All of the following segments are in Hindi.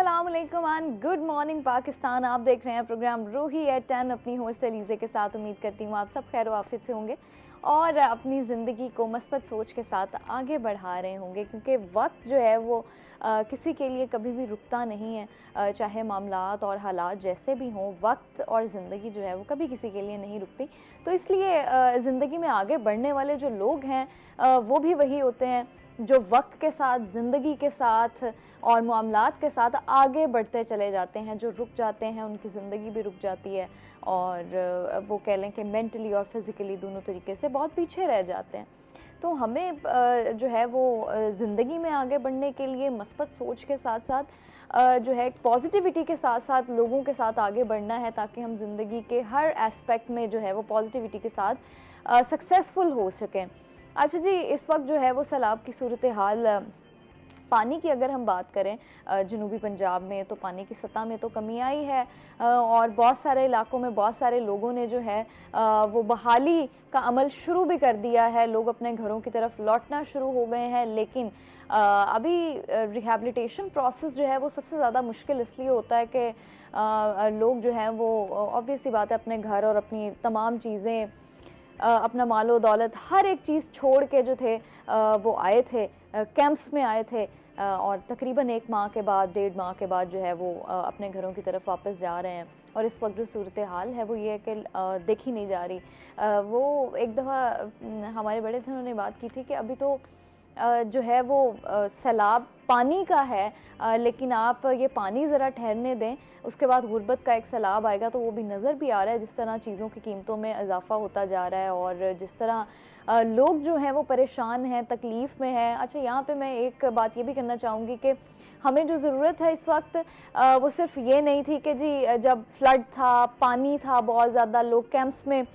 अस्सलाम वालेकुम एंड गुड मॉर्निंग पाकिस्तान। आप देख रहे हैं प्रोग्राम रूही एट 10 अपनी होस्ट अलीज़े के साथ। उम्मीद करती हूँ आप सब खैर वाफियत से होंगे और अपनी ज़िंदगी को मस्बत सोच के साथ आगे बढ़ा रहे होंगे, क्योंकि वक्त जो है वो किसी के लिए कभी भी रुकता नहीं है। चाहे मामलात और हालात जैसे भी हों, वक्त और ज़िंदगी जो है वो कभी किसी के लिए नहीं रुकती। तो इसलिए ज़िंदगी में आगे बढ़ने वाले जो लोग हैं वो भी वही होते हैं जो वक्त के साथ, ज़िंदगी के साथ और मामलात के साथ आगे बढ़ते चले जाते हैं। जो रुक जाते हैं उनकी ज़िंदगी भी रुक जाती है और वो कह लें कि मेंटली और फिज़िकली दोनों तरीके से बहुत पीछे रह जाते हैं। तो हमें जो है वो ज़िंदगी में आगे बढ़ने के लिए मस्बत सोच के साथ साथ जो है पॉजिटिविटी के साथ साथ लोगों के साथ आगे बढ़ना है, ताकि हम ज़िंदगी के हर एस्पेक्ट में जो है वो पॉजिटिविटी के साथ सक्सेसफुल हो सकें। अच्छा जी, इस वक्त जो है वो सैलाब की सूरत हाल, पानी की अगर हम बात करें जनूबी पंजाब में, तो पानी की सतह में तो कमी आई है और बहुत सारे इलाकों में बहुत सारे लोगों ने जो है वो बहाली का अमल शुरू भी कर दिया है। लोग अपने घरों की तरफ लौटना शुरू हो गए हैं, लेकिन अभी रिहैबिलिटेशन प्रोसेस जो है वो सबसे ज़्यादा मुश्किल इसलिए होता है कि लोग जो हैं वो ऑब्वियस सी बात है अपने घर और अपनी तमाम चीज़ें, अपना मालो दौलत, हर एक चीज़ छोड़ के जो थे वो आए थे, कैंप्स में आए थे और तकरीबन 1 माह के बाद, 1.5 माह के बाद जो है वो अपने घरों की तरफ वापस जा रहे हैं। और इस वक्त जो सूरत हाल है वो ये है कि देखी नहीं जा रही। वो एक दफ़ा हमारे बड़े थे, उन्होंने बात की थी कि अभी तो जो है वो सैलाब पानी का है, लेकिन आप ये पानी ज़रा ठहरने दें, उसके बाद गुर्बत का एक सैलाब आएगा। तो वो भी नज़र भी आ रहा है जिस तरह चीज़ों की कीमतों में इजाफा होता जा रहा है और जिस तरह लोग जो हैं वो परेशान हैं, तकलीफ़ में हैं। अच्छा, यहाँ पे मैं एक बात ये भी करना चाहूँगी कि हमें जो ज़रूरत है इस वक्त वो सिर्फ ये नहीं थी कि जी जब फ्लड था, पानी था, बहुत ज़्यादा लोग कैंप्स में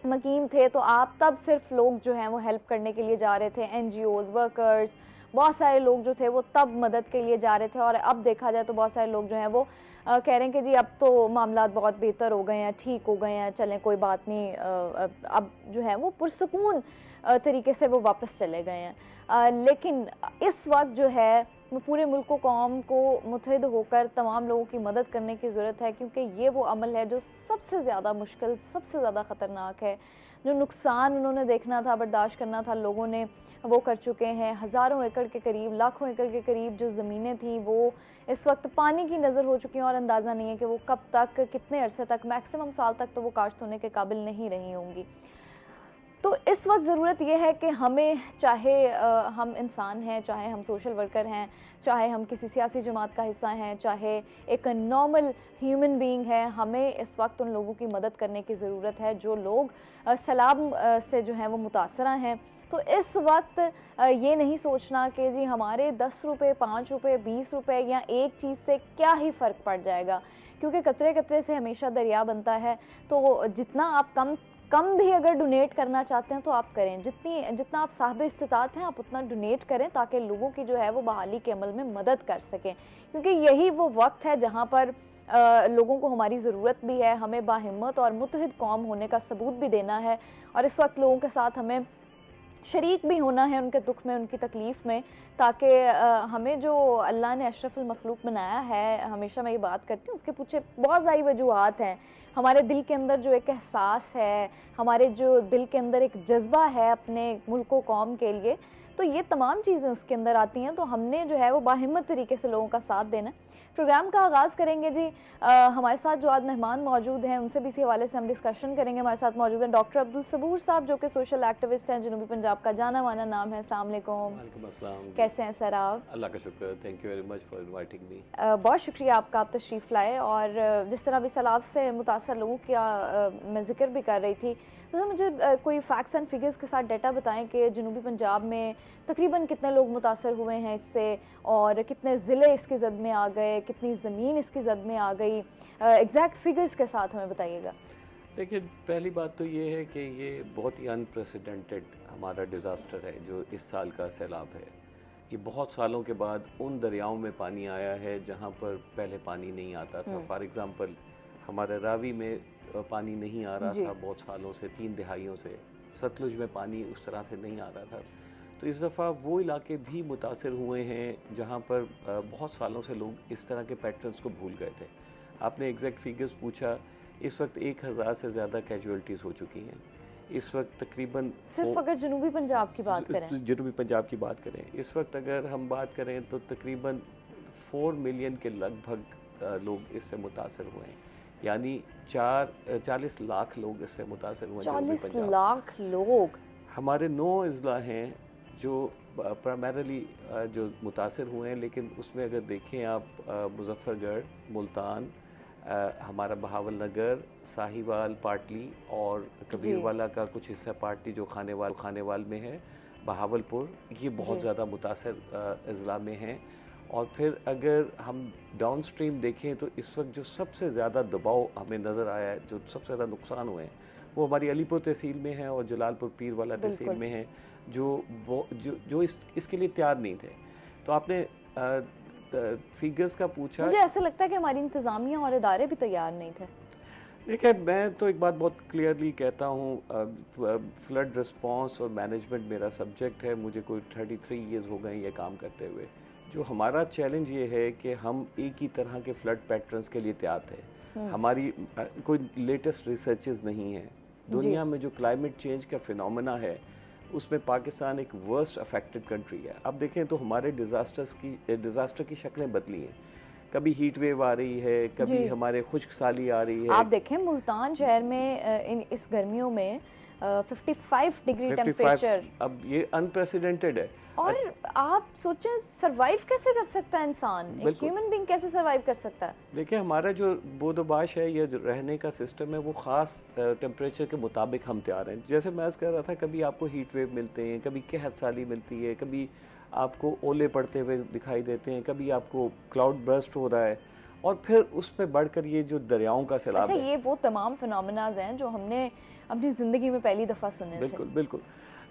मकीम थे, तो आप तब सिर्फ लोग जो हैं वो हेल्प करने के लिए जा रहे थे, NGOs, वर्कर्स, बहुत सारे लोग जो थे वो तब मदद के लिए जा रहे थे। और अब देखा जाए तो बहुत सारे लोग जो हैं वो कह रहे हैं कि जी अब तो मामलात बहुत बेहतर हो गए हैं, ठीक हो गए हैं, चलें कोई बात नहीं, अब जो है वो पुरसकून तरीके से वो वापस चले गए हैं। लेकिन इस वक्त जो है वो पूरे मुल्क को, कौम को मुत्तहिद होकर तमाम लोगों की मदद करने की ज़रूरत है, क्योंकि ये वो अमल है जो सबसे ज़्यादा मुश्किल, सबसे ज़्यादा ख़तरनाक है। जो नुकसान उन्होंने देखना था, बर्दाश्त करना था, लोगों ने वो कर चुके हैं। हज़ारों एकड़ के करीब, लाखों एकड़ के करीब जो ज़मीनें थी वो इस वक्त पानी की नज़र हो चुकी हैं और अंदाज़ा नहीं है कि वो कब तक, कितने अरसे तक, मैक्सिमम साल तक तो वो काश्त होने के काबिल नहीं रही होंगी। तो इस वक्त ज़रूरत यह है कि हमें, चाहे हम इंसान हैं, चाहे हम सोशल वर्कर हैं, चाहे हम किसी सियासी जमात का हिस्सा हैं, चाहे एक नॉर्मल ह्यूमन बीइंग है, हमें इस वक्त उन लोगों की मदद करने की ज़रूरत है जो लोग सैलाब से जो हैं वो मुतासरा हैं। तो इस वक्त ये नहीं सोचना कि जी हमारे 10 रुपये, 5 रुपये, 20 रुपये या एक चीज़ से क्या ही फ़र्क पड़ जाएगा, क्योंकि कतरे कतरे से हमेशा दरिया बनता है। तो जितना आप कम कम भी अगर डोनेट करना चाहते हैं तो आप करें, जितना आप साहिब इस्तिताअत हैं आप उतना डोनेट करें, ताकि लोगों की जो है वो बहाली के अमल में मदद कर सकें, क्योंकि यही वो वक्त है जहाँ पर लोगों को हमारी ज़रूरत भी है। हमें बाहिम्मत और मुत्तहिद कौम होने का सबूत भी देना है और इस वक्त लोगों के साथ हमें शरीक भी होना है, उनके दुख में, उनकी तकलीफ़ में, ताकि हमें जो अल्लाह ने अशरफुल मखलूक बनाया है, हमेशा मैं ये बात करती हूँ, उसके पीछे बहुत सारी वजूहात हैं। हमारे दिल के अंदर जो एक एहसास है, हमारे जो दिल के अंदर एक जज्बा है अपने मुल्क व कौम के लिए, तो ये तमाम चीज़ें उसके अंदर आती हैं। तो हमने जो है वो बाहिम्मत तरीके से लोगों का साथ देना। प्रोग्राम का आगाज़ करेंगे जी, हमारे साथ जो आज मेहमान मौजूद हैं उनसे भी इसी हवाले से हम डिस्कशन करेंगे। हमारे साथ मौजूद हैं डॉक्टर अब्दुल सबूर साहब, जो कि सोशल एक्टिविस्ट हैं, जनूबी पंजाब का जाना माना नाम है। अस्सलाम वालेकुम। वालेकुम अस्सलाम। कैसे हैं सर आप? अल्लाह का शुक्र, thank you very much for inviting me. बहुत शुक्रिया आपका, आप तशरीफ़ लाए। और जिस तरह भी सैलाब से मुतासर लोगों का मैं ज़िक्र भी कर रही थी, तो मुझे कोई फैक्ट्स एंड फिगर्स के साथ डाटा बताएं कि जनूबी पंजाब में तकरीबन कितने लोग मुतासर हुए हैं इससे, और कितने ज़िले इसकी जद में आ गए, कितनी ज़मीन इसकी जद में आ गई, एग्जैक्ट फिगर्स के साथ हमें बताइएगा। देखिए, पहली बात तो ये है कि ये बहुत ही अनप्रेसिडेंटेड हमारा डिज़ास्टर है जो इस साल का सैलाब है। ये बहुत सालों के बाद उन दरियाओं में पानी आया है जहाँ पर पहले पानी नहीं आता था। फॉर एग्ज़ाम्पल, हमारे रावी में पानी नहीं आ रहा था बहुत सालों से, 3 दिहाइयों से। सतलुज में पानी उस तरह से नहीं आ रहा था। तो इस दफ़ा वो इलाके भी मुतासर हुए हैं जहाँ पर बहुत सालों से लोग इस तरह के पैटर्न्स को भूल गए थे। आपने एग्जैक्ट फिगर्स पूछा, इस वक्त 1000 से ज़्यादा कैजुअल्टीज़ हो चुकी हैं। इस वक्त तकरीबन सिर्फ अगर जनूबी पंजाब की बात करें, जनूबी पंजाब की बात करें, इस वक्त अगर हम बात करें तो तकरीबन 4 मिलियन के लगभग लोग इससे मुतासर हुए हैं। यानी 40 लाख लोग इससे मुतासर हुए हैं। 40 लाख लोग। हमारे 9 अजला हैं जो प्राइमरली जो मुतासर हुए हैं, लेकिन उसमें अगर देखें आप मुजफ्फरगढ़, मुल्तान, हमारा बहावल नगर, साहिवाल, पाटली और कबीरवाला का कुछ हिस्सा पाटली जो खानेवाल में है, बहावलपुर, ये बहुत ज़्यादा मुतासर अजला में हैं। और फिर अगर हम डाउन स्ट्रीम देखें तो इस वक्त जो सबसे ज़्यादा दबाव हमें नज़र आया है, जो सबसे ज़्यादा नुकसान हुए हैं, वो हमारी अलीपुर तहसील में है और जलालपुर पीर वाला तहसील में है, जो इसके लिए तैयार नहीं थे। तो आपने फिगर्स का पूछा। मुझे ऐसा लगता है कि हमारी इंतज़ामिया और इदारे भी तैयार नहीं थे। देखिए, मैं तो एक बात बहुत क्लियरली कहता हूँ, फ्लड रिस्पांस और मैनेजमेंट मेरा सब्जेक्ट है। मुझे कोई 33 ईयर्स हो गए ये काम करते हुए। जो हमारा चैलेंज ये है कि हम एक ही तरह के फ्लड पैटर्न्स के लिए तैयार थे। हमारी कोई लेटेस्ट रिसर्चेस नहीं है। दुनिया में जो क्लाइमेट चेंज का फिनोमेना है उसमें पाकिस्तान एक वर्स्ट अफेक्टेड कंट्री है। अब देखें तो हमारे डिज़ास्टर की शक्लें बदली हैं। कभी हीट वेव आ रही है, कभी हमारे खुश्क साली आ रही है। आप देखें मुल्तान शहर में इस गर्मियों में 55 डिग्री टेम्परेचर, अब ये अनप्रेसिडेंटेड है। और आप सोचें सरवाइव कैसे कर सकता है इंसान, एक ह्यूमन बीइंग कैसे सरवाइव कर सकता है। देखिए, हमारा जो बोदोबाश है, ये जो रहने का सिस्टम है, वो ख़ास टेम्परेचर के मुताबिक हम तैयार हैं। जैसे मैं कह रहा था, कभी आपको हीट वेव मिलते हैं, कभी कहत साली मिलती है, कभी आपको ओले पड़ते हुए दिखाई देते हैं, कभी आपको क्लाउड बर्स्ट हो रहा है, और फिर उसमें बढ़कर ये जो दरियाओं का सैलाब है। ये वो तमाम फिनोमेनाज हैं जो हमने अपनी ज़िंदगी में पहली दफ़ा सुने थे। बिल्कुल बिल्कुल।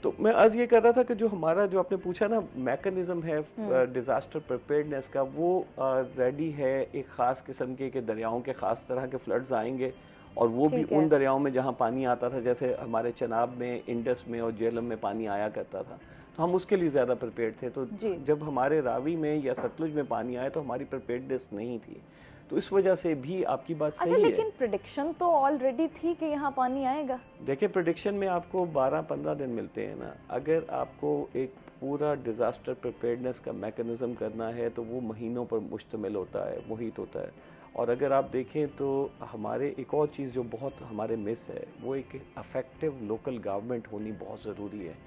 तो मैं आज ये कर रहा था कि जो हमारा, जो आपने पूछा ना, मैकेनिज्म है डिज़ास्टर प्रिपेयर्डनेस का, वो रेडी है। एक ख़ास किस्म के दरियाओं के ख़ास तरह के फ्लड्स आएंगे, और वो भी उन दरियाओं में जहाँ पानी आता था, जैसे हमारे चनाब में, इंडस में और झेलम में पानी आया करता था, तो हम उसके लिए ज़्यादा प्रिपेयर्ड थे। तो जब हमारे रावी में या सतलुज में पानी आया तो हमारी प्रिपेयर्डनेस नहीं थी। तो इस वजह से भी आपकी बात सही है। लेकिन प्रेडिक्शन तो ऑलरेडी थी कि यहाँ पानी आएगा। देखिए, प्रेडिक्शन में आपको 12-15 दिन मिलते हैं ना। अगर आपको एक पूरा डिज़ास्टर प्रिपेयर्डनेस का मैकेनिज्म करना है तो वो महीनों पर मुश्तमिल होता है, मुहित होता है। और अगर आप देखें तो हमारे एक और चीज़ जो बहुत हमारे मिस है, वो एक अफेक्टिव लोकल गवर्नमेंट होनी बहुत ज़रूरी है।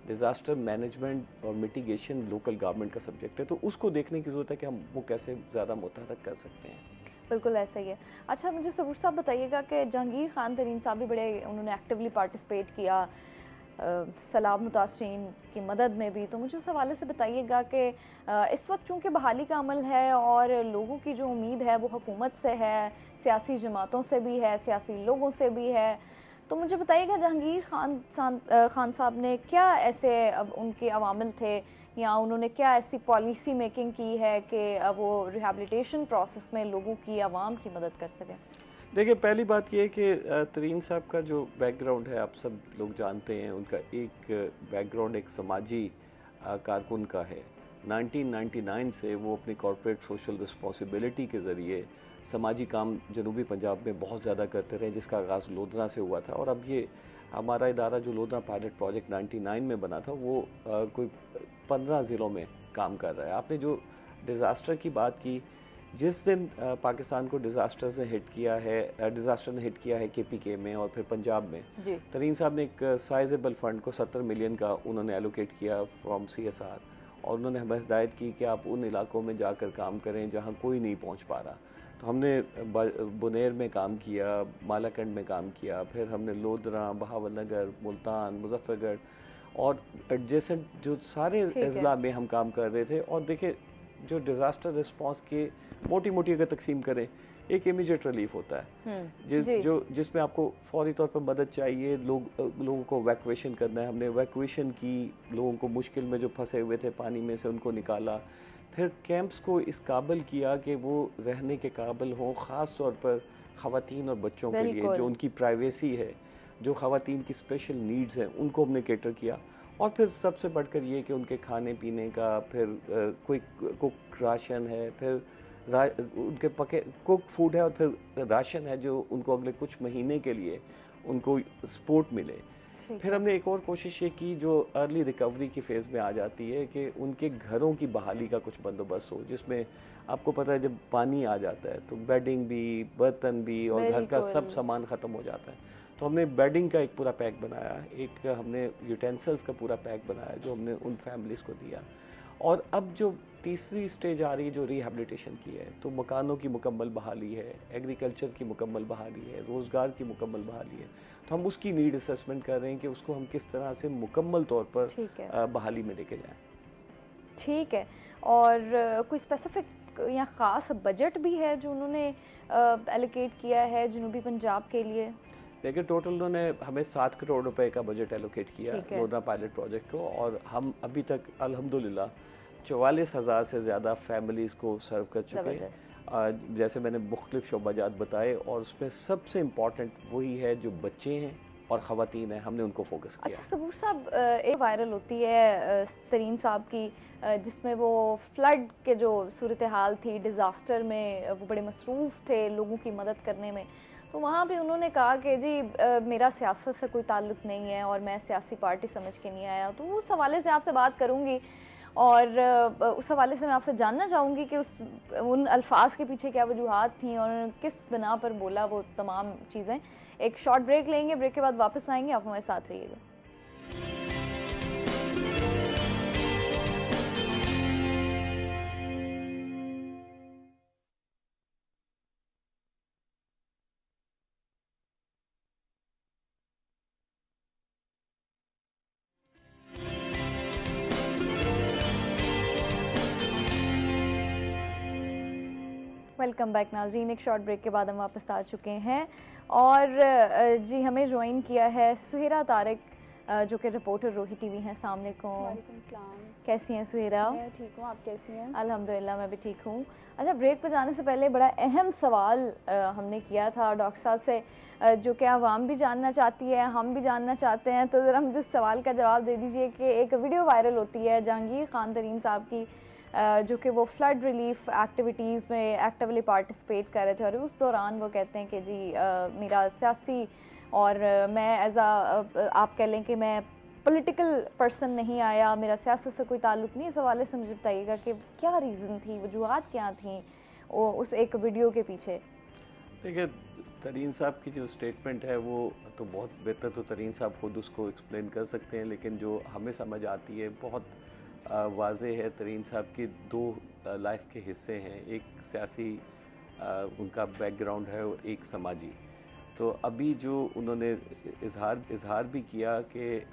डिज़ास्टर मैनेजमेंट और मिटिगेशन लोकल गवर्नमेंट का सब्जेक्ट है, तो उसको देखने की ज़रूरत है कि हम वो कैसे ज़्यादा मुतहरक कर सकते हैं। बिल्कुल ऐसा ही है। अच्छा, मुझे सबूर साहब बताइएगा कि जहांगीर खान तरीन साहब भी बड़े, उन्होंने एक्टिवली पार्टिसिपेट किया सैलाब मुतासरीन की मदद में भी, तो मुझे उस हवाले से बताइएगा कि इस वक्त चूँकि बहाली का अमल है और लोगों की जो उम्मीद है वो हुकूमत से है, सियासी जमातों से भी है, सियासी लोगों से भी है, तो मुझे बताइएगा जहांगीर खान साहब ने क्या ऐसे अब उनके अवामिल थे, या उन्होंने क्या ऐसी पॉलिसी मेकिंग की है कि वो रिहैबिलिटेशन प्रोसेस में लोगों की, आवाम की मदद कर सकें। देखिए, पहली बात ये है कि तरीन साहब का जो बैकग्राउंड है आप सब लोग जानते हैं। उनका एक बैकग्राउंड एक समाजी कारकुन का है। 1999 से वो अपनी कॉर्पोरेट सोशल रिस्पॉन्सिबिलिटी के ज़रिए समाजी काम जनूबी पंजाब में बहुत ज़्यादा करते रहे, जिसका आगाज़ लोधरा से हुआ था। और अब ये हमारा इदारा जो लोधरा पायलट प्रोजेक्ट 99 में बना था, वो कोई 15 ज़िलों में काम कर रहा है। आपने जो डिज़ास्टर की बात की, जिस दिन पाकिस्तान को डिज़ास्टर ने हिट किया है KPK में और फिर पंजाब में, तरीन साहब ने एक साइजेबल फंड को 70 मिलियन का उन्होंने एलोकेट किया फ्रॉम CSR, और उन्होंने हमें हिदायत की कि आप उन इलाकों में जाकर काम करें जहां कोई नहीं पहुंच पा रहा। तो हमने बुनेर में काम किया, मालाकंड में काम किया, फिर हमने लोधरा, बहावल नगर, मुल्तान, मुजफ्फरगढ़ और एडजेसेंट जो सारे अजला में हम काम कर रहे थे। और देखिए, जो डिज़ास्टर रिस्पांस के मोटी अगर तकसीम करें, एक इमीडिएट रिलीफ होता है जिसमें आपको फौरी तौर पर मदद चाहिए, लोगों को वैक्यूएशन करना है। हमने वैक्यूएशन की, लोगों को मुश्किल में जो फंसे हुए थे पानी में से उनको निकाला, फिर कैंप्स को इस काबिल किया कि वो रहने के काबिल हों, ख़ास तौर पर ख़वातीन और बच्चों के लिए, जो उनकी प्राइवेसी है, जो ख़वातीन की स्पेशल नीड्स हैं, उनको हमने कैटर किया। और फिर सबसे बढ़कर ये कि उनके खाने पीने का, फिर कोई कुक राशन है, फिर उनके पके कुक फूड है, और फिर राशन है जो उनको अगले कुछ महीने के लिए उनको सपोर्ट मिले। फिर हमने एक और कोशिश ये की जो अर्ली रिकवरी की फेज़ में आ जाती है कि उनके घरों की बहाली का कुछ बंदोबस्त हो, जिसमें आपको पता है जब पानी आ जाता है तो बेडिंग भी, बर्तन भी और घर का सब सामान ख़त्म हो जाता है। तो हमने बेडिंग का एक पूरा पैक बनाया, एक हमने यूटेंसिल्स का पूरा पैक बनाया जो हमने उन फैमिलीज़ को दिया। और अब जो तीसरी स्टेज आ रही है जो रिहैबिलिटेशन की है, तो मकानों की मुकम्मल बहाली है, एग्रीकल्चर की मुकम्मल बहाली है, रोज़गार की मुकम्मल बहाली है। तो हम उसकी नीड असेसमेंट कर रहे हैं कि उसको हम किस तरह से मुकम्मल तौर पर बहाली में लेके जाएं। ठीक है। और कोई स्पेसिफिक या ख़ास बजट भी है जो उन्होंने एलोकेट किया है जनूबी पंजाब के लिए? देखिए टोटल उन्होंने हमें 7 करोड़ रुपए का बजट एलोकेट किया लोधना पायलट प्रोजेक्ट को, और हम अभी तक अल्हम्दुलिल्लाह 44,000 से ज़्यादा फैमिलीज़ को सर्व कर चुके हैं, जैसे मैंने मुख्तलिफ शोबाजात बताए, और उसमें सबसे इम्पॉर्टेंट वही है जो बच्चे हैं और ख़वातीन हैं, हमने उनको फोकस किया। अच्छा सबूर साहब, एक वायरल होती है तरीन साहब की, जिसमें वो फ्लड के जो सूरत हाल थी, डिज़ास्टर में वो बड़े मसरूफ़ थे लोगों की मदद करने में, तो वहाँ पे उन्होंने कहा कि जी मेरा सियासत से कोई ताल्लुक़ नहीं है और मैं सियासी पार्टी समझ के नहीं आया। तो उस हवाले से आपसे बात करूँगी, और उस हवाले से मैं आपसे जानना चाहूँगी कि उन अल्फाज के पीछे क्या वजूहात थी और किस बिना पर बोला वो तमाम चीज़ें। एक शॉर्ट ब्रेक लेंगे, ब्रेक के बाद वापस आएंगे, आप हमारे साथ रहिएगा। वेलकम बैक नाज़रीन, एक शॉर्ट ब्रेक के बाद हम वापस आ चुके हैं, और जी हमें ज्वाइन किया है सुहेरा तारिक, जो कि रिपोर्टर रोही टीवी हैं। अस्सलाम वालेकुम। कैसी हैं सुहेरा? मैं ठीक हूँ, आप कैसी हैं? अल्हम्दुलिल्लाह मैं भी ठीक हूँ। अच्छा, ब्रेक पर जाने से पहले बड़ा अहम सवाल हमने किया था डॉक्टर साहब से, जो कि आवाम भी जानना चाहती है, हम भी जानना चाहते हैं, तो ज़रा मुझे सवाल का जवाब दे दीजिए कि एक वीडियो वायरल होती है जहांगीर खान तरीन साहब की, जो कि वो फ्लड रिलीफ एक्टिविटीज़ में एक्टिवली पार्टिसिपेट कर रहे थे, और उस दौरान वो कहते हैं कि जी मेरा सियासी और मैं एज आप कह लें कि मैं पॉलिटिकल पर्सन नहीं आया, मेरा सियासत से कोई ताल्लुक़ नहीं। इस हवाले से मुझे बताइएगा कि क्या रीज़न थी, वजूहात क्या थी उस एक वीडियो के पीछे? देखिए तरीन साहब की जो स्टेटमेंट है वो तो बहुत बेहतर तो तरीन साहब खुद उसको एक्सप्लेन कर सकते हैं, लेकिन जो हमें समझ आती है बहुत वाज़े है। तरीन साहब के दो लाइफ के हिस्से हैं, एक सियासी उनका बैकग्राउंड है और एक समाजी। तो अभी जो उन्होंने इजहार भी किया कि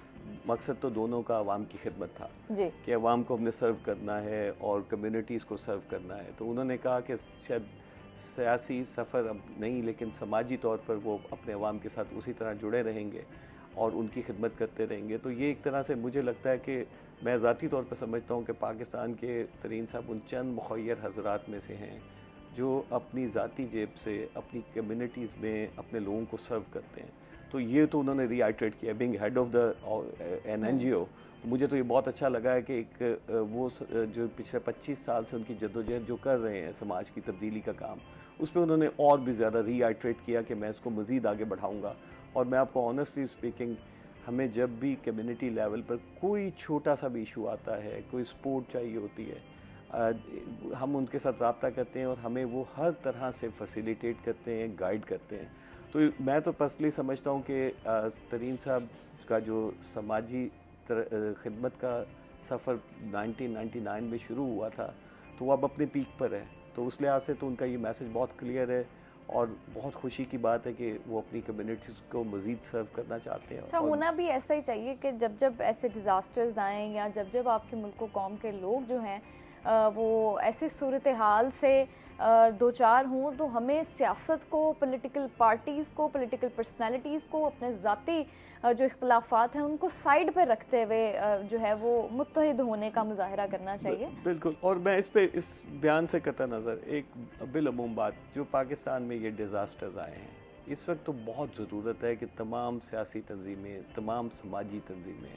मकसद तो दोनों का आवाम की खिदमत था कि आवाम को हमने सर्व करना है और कम्युनिटीज़ को सर्व करना है। तो उन्होंने कहा कि शायद सियासी सफ़र अब नहीं, लेकिन समाजी तौर पर वो अपने आवाम के साथ उसी तरह जुड़े रहेंगे और उनकी खिदमत करते रहेंगे। तो ये एक तरह से मुझे लगता है कि मैं ज़ाती तौर पर समझता हूँ कि पाकिस्तान के तरीन साहब उन चंद मुखय्यर हज़रात में से हैं जो अपनी ज़ाती जेब से अपनी कम्युनिटीज़ में अपने लोगों को सर्व करते हैं। तो ये तो उन्होंने रीआइट्रेट किया being head of the an NGO। मुझे तो ये बहुत अच्छा लगा है कि एक वो जो पिछले 25 साल से उनकी जद्दोजहद जो कर रहे हैं समाज की तब्दीली का काम, उस पर उन्होंने और भी ज़्यादा रीआइट्रेट किया कि मैं इसको मज़ीद आगे बढ़ाऊँगा। और मैं आपको ऑनेस्टली स्पीकिंग, हमें जब भी कम्युनिटी लेवल पर कोई छोटा सा भी इशू आता है, कोई सपोर्ट चाहिए होती है, हम उनके साथ रब्ता करते हैं और हमें वो हर तरह से फैसिलिटेट करते हैं, गाइड करते हैं। तो मैं तो पर्सनली समझता हूँ कि तरीन साहब का जो समाजी खिदमत का सफ़र 1999 में शुरू हुआ था, तो वो अब अपने पीक पर है। तो उस लिहाज से तो उनका ये मैसेज बहुत क्लियर है और बहुत खुशी की बात है कि वो अपनी कम्युनिटीज़ को मज़ीद सर्व करना चाहते हैं। अच्छा, होना भी ऐसा ही चाहिए कि जब जब ऐसे डिज़ास्टर्स आएँ या जब जब आपके मुल्क कौम के लोग जो हैं वो ऐसी सूरत हाल से दो चार हों, तो हमें सियासत को, पॉलिटिकल पार्टीज़ को, पॉलिटिकल पर्सनैलिटीज़ को, अपने ज़ाती जो इख्तलाफात हैं उनको साइड पर रखते हुए जो है वो मुत्तहिद होने का मुजाहरा करना चाहिए। बिल्कुल। और मैं इस बयान से कतई नज़र एक बिलअमूम बात, जो पाकिस्तान में ये डिज़ास्टर्स आए हैं, इस वक्त तो बहुत ज़रूरत है कि तमाम सियासी तंजीमें, तमाम समाजी तंजीमें,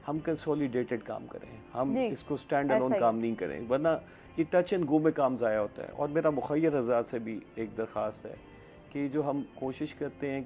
हम कंसोलिडेटेड काम करें, हम जी, इसको स्टैंड ऐसा अलोन ही काम है। नहीं करें, वरना ये टच एंड गो में काम ज़ाया होता है। और मेरा मुखय्यर आज़ाद से भी एक दरख्वास्त है कि जो हम कोशिश करते हैं